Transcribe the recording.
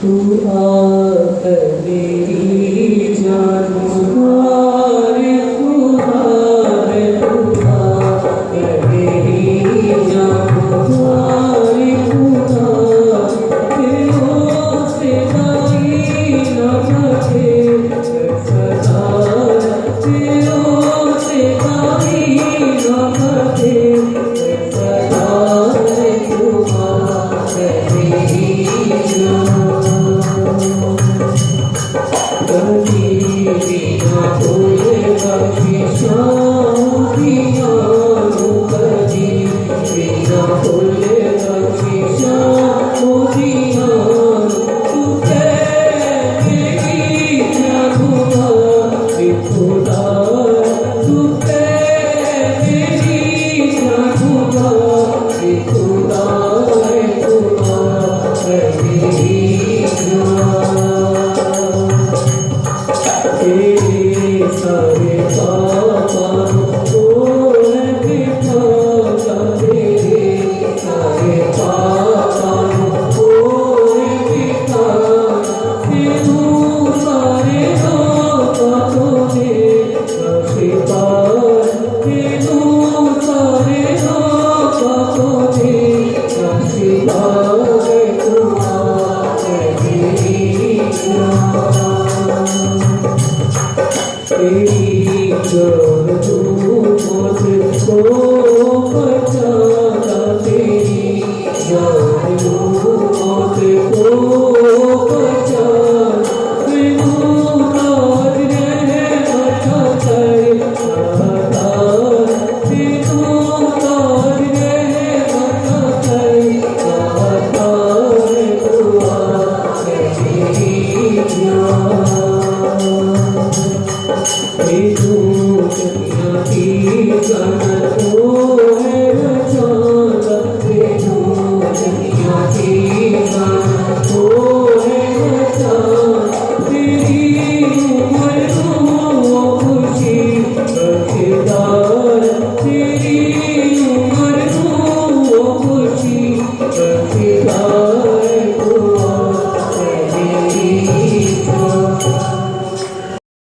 तू आकर मेरी जान मारे खुदा है तू आकर मेरी जान मारे खुदा तेरों से कोई न बचे सदा तेरों से कोई न बचे सदा तू आकर मेरी जान सारे पापा सारे पापा सारे तेरी जान तू मुझको